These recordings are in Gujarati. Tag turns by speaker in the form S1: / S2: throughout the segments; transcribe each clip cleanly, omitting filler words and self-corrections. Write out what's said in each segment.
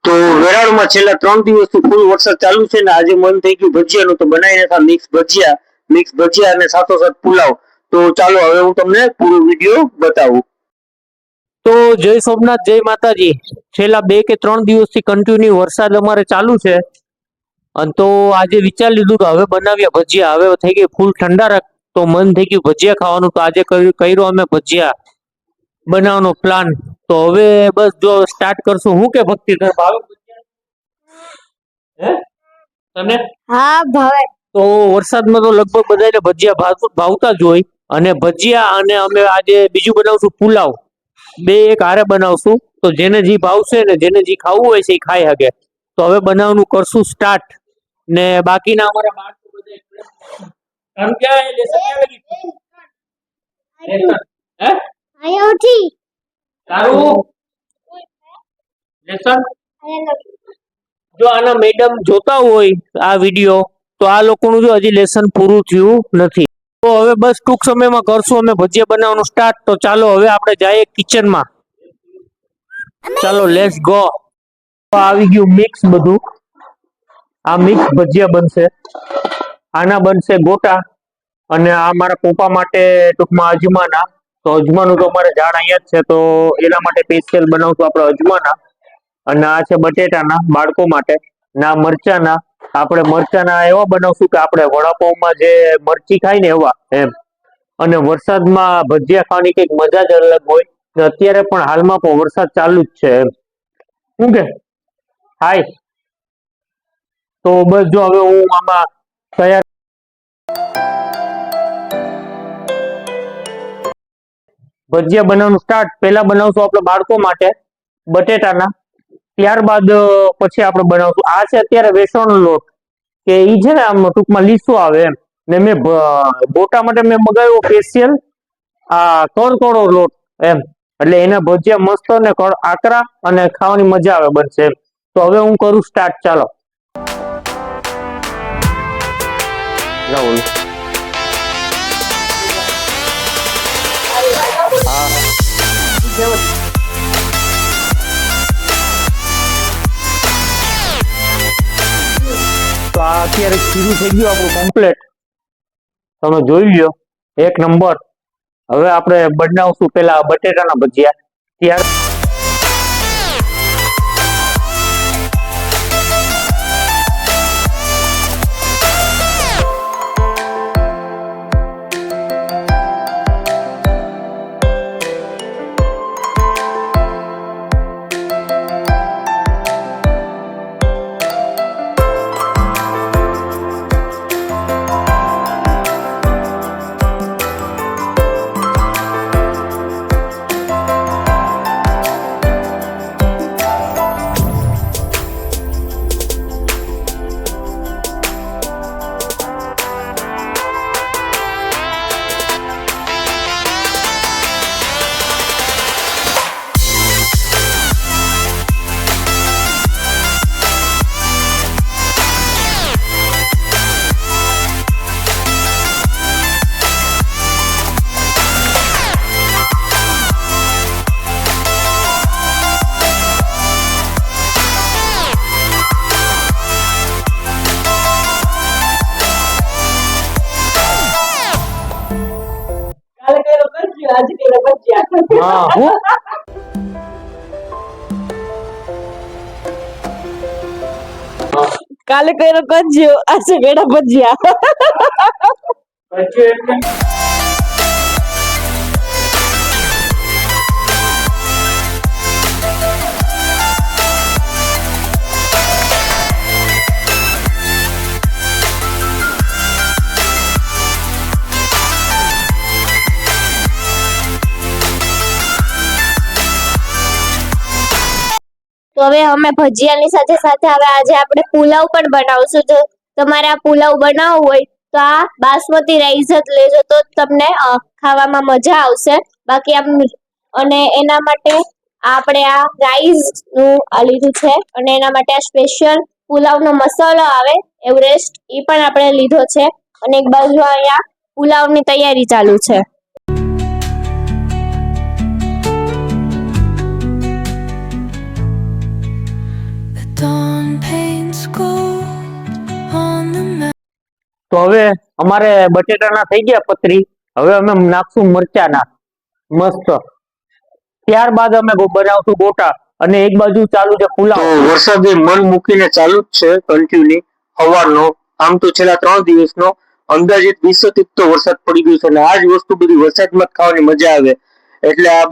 S1: તો વેરાવળમાં છેલ્લા 3 દિવસથી ફૂલ વરસાદ ચાલુ છે ને આજે મન થઈ ગયું ભજીયાનું તો બનાવી નાખા મિક્સ ભજીયા અને સાથોસાથ પુલાવ. તો ચાલો હવે હું તમને પૂરો વિડીયો બતાવું. તો જય સોમનાથ, જય માતાજી. છેલ્લા 2 કે 3 દિવસથી કન્ટિન્યુ વરસાદ અમારે ચાલુ છે અને તો આજે વિચારી લીધું કે હવે બનાવ્યા ભજીયા. હવે થઈ ગઈ ફૂલ ઠંડારક તો મન થઈ ગયું ભજીયા ખાવાનું. તો આજે કર્યો અમે ભજીયા બનાવવાનો પ્લાન. તો હવે બસ જો સ્ટાર્ટ કરશું. હું કે ભક્તિ તને ભાવે ભજીયા? હે તને?
S2: હા ભાવે.
S1: તો વરસાદમાં તો લગભગ બધાને ભજીયા ભાવતા જ હોય. અને ભજીયા અને અમે આજે બીજું બનાવશું પુલાવ. બે એક હારે બનાવશું. તો જેને જે ભાવશે ને જેને જે ખાવું હોય છે એ ખાઈ શકે. તો હવે બનાવવાનું કરશું સ્ટાર્ટ. ને બાકીના અમારા બાળકો બધા ક્યાં લેસન ક્યાં લગી લેસન હે
S2: આયોથી
S1: તારું લેસન. જો આના મેડમ જોતા હોય આ વિડીયો તો આ લોકોનું જો હજી લેસન પૂરું થયું નથી. તો હવે બસ ટૂંક સમયમાં કરશું અમે ભજીયા બનાવવાનું સ્ટાર્ટ. તો ચાલો હવે આપણે જઈએ કિચનમાં. ચાલો લેટ્સ ગો. આવી ગયું મિક્સ બધું. આ મિક્સ ભજીયા બનશે. આના બનશે ગોટા અને આ મારા પપ્પા માટે ટૂંકમાં અજમાના. તો અજમાનું તો અમારે ઝાડ અહીંયા જ છે તો એના માટે સ્પેશિયલ બનાવશું આપણે અજમાના. અને આ છે બટેટાના બાળકો માટે. ના મરચાના આપણે મરચાના એવા બનાવશું કે આપણે વડાપાઉંમાં જે મરચી ખાય ને એવા એમ. અને વરસાદમાં ભજીયા ખાવાની કંઈક મજા જ અલગ હોય. અત્યારે પણ હાલમાં પણ વરસાદ ચાલુ જ છે એમ. શું કે હાય. તો બસ જો હવે હું આમાં તૈયાર ભજીયા બનાવવાનું સ્ટાર્ટ. પહેલા બનાવશું આપણે બાળકો માટે બટેટાના. ત્યારબાદ પછી આપણે બનાવશું આ છે અત્યારે બેસનનો લોટ કે ઈ છે ને આમ ટૂંકમાં લીસો આવે એમ. ને મેં ગોટા માટે મેં મગાવ્યો સ્પેશિયલ આ કરકરો લોટ એમ. એટલે એના ભજીયા મસ્ત ને આકરા અને ખાવાની મજા આવે બનશે એમ. તો હવે હું કરું સ્ટાર્ટ. ચાલો રાહુલ. તો આ અત્યારે શરૂ થઈ ગયું આપણું કમ્પ્લીટ. તમે જોઈ લો એક નંબર. હવે આપણે બનાવશું પેલા બટેટાના ભજીયા. ત્યાર હા હું
S2: કાલે કર્યો કરજો આજે બેડા ભજીયા. તો હવે અમે ભજીયાની સાથે સાથે હવે આજે આપણે પુલાવ પણ બનાવશું. જો તમારે આ પુલાવ બનાવવો હોય તો આ બાસમતી રાઈસ જ લેજો તો તમને ખાવામાં મજા આવશે. બાકી આમ અને એના માટે આપણે આ રાઈસ નું લીધું છે અને એના માટે આ સ્પેશિયલ પુલાવનો મસાલો આવે એવરેસ્ટ એ પણ આપણે લીધો છે. અને એક બાજુ અહીંયા પુલાવની તૈયારી ચાલુ છે.
S3: Dawn paints gold on the mountain.
S1: તો હવે અમારે બટેટાના થઈ ગયા પતરી. હવે અમે નાખશું મરચાના મસ્ત. ત્યારબાદ અમે બનાવશું ગોટા અને એક બાજુ ચાલુ છે પુલાવ. તો વરસાદ મન મૂકીને ચાલુ જ છે કન્ટિન્યુ સવારનો. આમ તો છેલ્લા 3 દિવસનો અંદાજિત 20 તો વરસાદ પડી ગયો છે અને આ જ વસ્તુ બધી વરસાદમાં જ ખાવાની મજા આવે. એટલે આ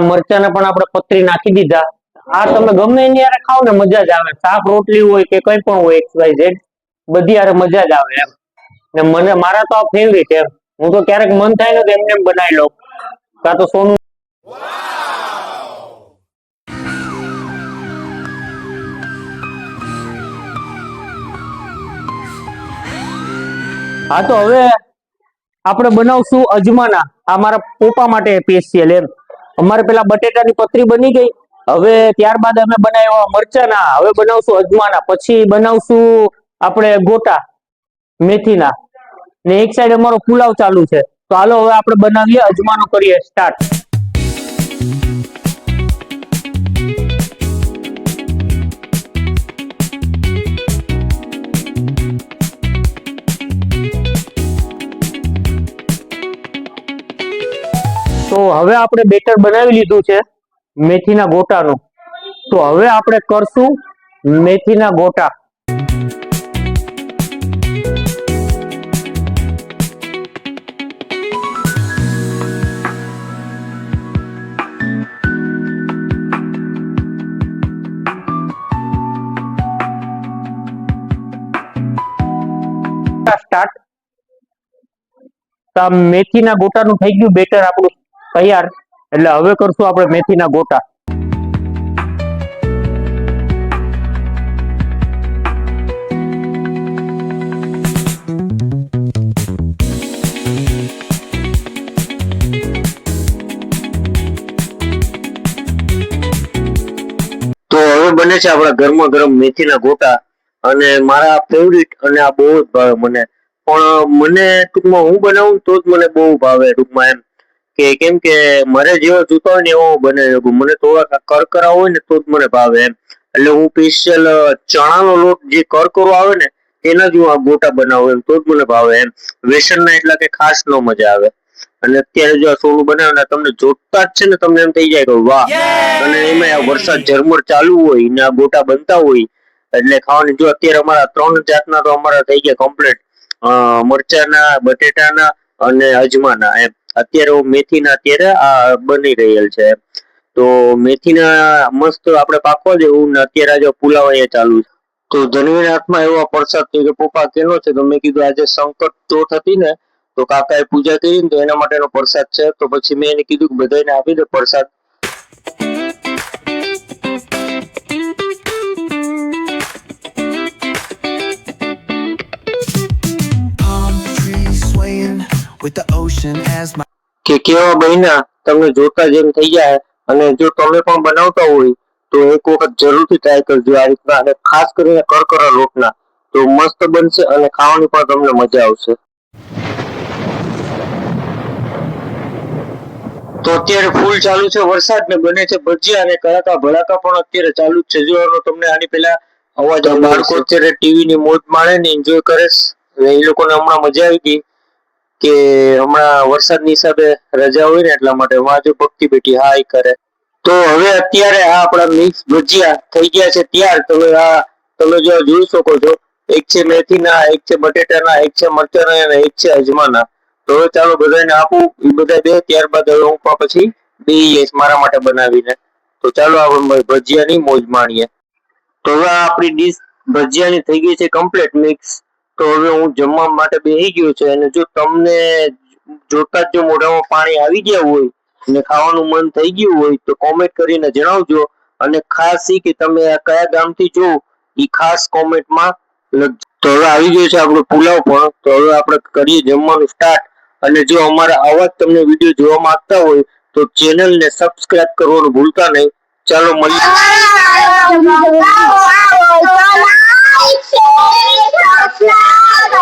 S1: મરચાને પણ આપણે પતરી નાખી દીધા. આ તમે ગમે એની યારે ખાવ ને મજા જ આવે. શાક રોટલી હોય કે કઈ પણ હોય XYZ બધી યારે મજા જ આવે એમ. ને મને મારા તો આ ફેવરિટ એમ. હું તો ક્યારેક મન થાય ને તો એમને એમ બનાવી લઉં. કાં તો સોનું હા તો હવે આપણે બનાવશું અજમાના. આ મારા પપ્પા માટે સ્પેશિયલ એમ. અમારે પેલા બટેટાની પતરી બની ગઈ. હવે ત્યારબાદ અમે બનાવ્યા મરચાના. હવે બનાવશું અજમાના. પછી બનાવશું આપણે ગોટા મેથીના. ને એક સાઈડ અમારો પુલાવ ચાલુ છે. તો હાલો હવે આપણે બનાવીએ અજમાનો કરીએ સ્ટાર્ટ. તો હવે આપણે બેટર બનાવી લીધું છે મેથીના ગોટાનું. તો હવે આપણે કરશું મેથીના ગોટા. સ્ટાર્ટ. તો મેથીના ગોટાનું થઈ ગયું બેટર આપણું તૈયાર. એટલે હવે કરશું આપણે મેથીના ગોટા. તો હવે બને છે આપણા ગરમા ગરમ મેથીના ગોટા. અને મારા ફેવરિટ અને આ બહુ જ ભાવે મને. પણ મને ટૂંકમાં હું બનાવું તો જ મને બહુ ભાવે ટૂંકમાં એમ. કે કેમ કે મારે જેવો જોતો હોય ને એવો બને. મને થોડા કરકરા હોય ને તો જ મને ભાવે એમ. એટલે હું સ્પેશિયલ ચણાનો લોટ જે કરકરો આવે ને એના જ હું આ ગોટા બનાવું એમ. તો જ મને ભાવે એમ. વેસનના એટલા કે ખાસ ન મજા આવે. અને અત્યારે જો આ સોનું બનાવે ને તમને જોતા જ છે ને તમને એમ થઈ જાય કે વાહ. અને એમાં આ વરસાદ ઝરમર ચાલુ હોય ને આ ગોટા બનતા હોય એટલે ખાવાની. જો અત્યારે અમારા 3 જાતના તો અમારા થઈ ગયા કમ્પ્લીટ. મરચાના, બટેટાના અને અજમાના એમ. અત્યારે મેથીના અત્યારે આ બની રહેલ છે. તો મેથીના મસ્ત આપણે પાકવા જેવું ને અત્યારે આજે પુલાવ અહીંયા ચાલુ છે. તો ધનવીના હાથમાં એવો પ્રસાદ કે પપ્પા કેનો છે? તો મેં કીધું આજે સંકટ ચોથ હતી ને તો કાકાએ પૂજા કરી ને તો એના માટેનો પ્રસાદ છે. તો પછી મેં એને કીધું કે બધાને આપી દે પ્રસાદ.
S3: With the ocean as my
S1: કે કેવા બન્યા તમને જોતા જેમ થઈ જાય. અને જો તમે પણ બનાવતા હોય તો એક વખત જરૂરથી ટ્રાય કરજો આ રીતના. અને ખાસ કરીને કરકરા લોટના તો મસ્ત બનશે અને ખાવાની પણ તમને મજા આવશે. તો અત્યારે ફૂલ ચાલુ છે વરસાદ ને બને છે ભજીયા અને કડાકા ભડાકા પણ અત્યારે ચાલુ જ છે. જો તમને આની પહેલા અવાજ બાળકો અત્યારે ટીવી ની મોજ માણે ને એન્જોય કરે. એ લોકોને હમણાં મજા આવી ગઈ કે હમણાં વરસાદની હિસાબે રજા હોય ને એટલા માટે વાંચો ભક્તિ બેઠી હાય કરે. તો હવે અત્યારે આ આપણા મિક્સ ભજીયા થઈ ગયા છે તૈયાર. તમે જો જોઈ શકો છો. એક છે મેથીના, એક છે બટેટાના, એક છે મરચાના અને એક છે અજમાના. તો હવે ચાલો બધાને આપું. એ બધા દે ત્યારબાદ હવે હું પછી બેહીએ મારા માટે બનાવીને. તો ચાલો આપણે ભજીયાની મોજ માણીએ. તો હવે આપણી ડીશ ભજીયાની થઈ ગઈ છે કમ્પ્લીટ મિક્સ. તો હવે હું જમવા માટે બેસી ગયો છે, અને જો તમને જોતા જ જો મોઢામાં પાણી આવી ગયા હોય ને ખાવાનું મન થઈ ગયું હોય તો કોમેન્ટ કરીને જણાવજો. અને ખાસ ઈ કે તમે આ કયા ગામથી જો ઈ ખાસ કોમેન્ટમાં લખજો. તો હવે આવી ગયો છે આપણો પુલાવ પણ. તો હવે આપણે કરીએ જમવાનું સ્ટાર્ટ. અને જો અમારા આવા જ તમને વિડીયો જોવા માંગતા હોય તો ચેનલને સબસ્ક્રાઇબ કરવાનું ભૂલતા નહીં. ચાલો મળીએ.
S2: Like, share, subscribe,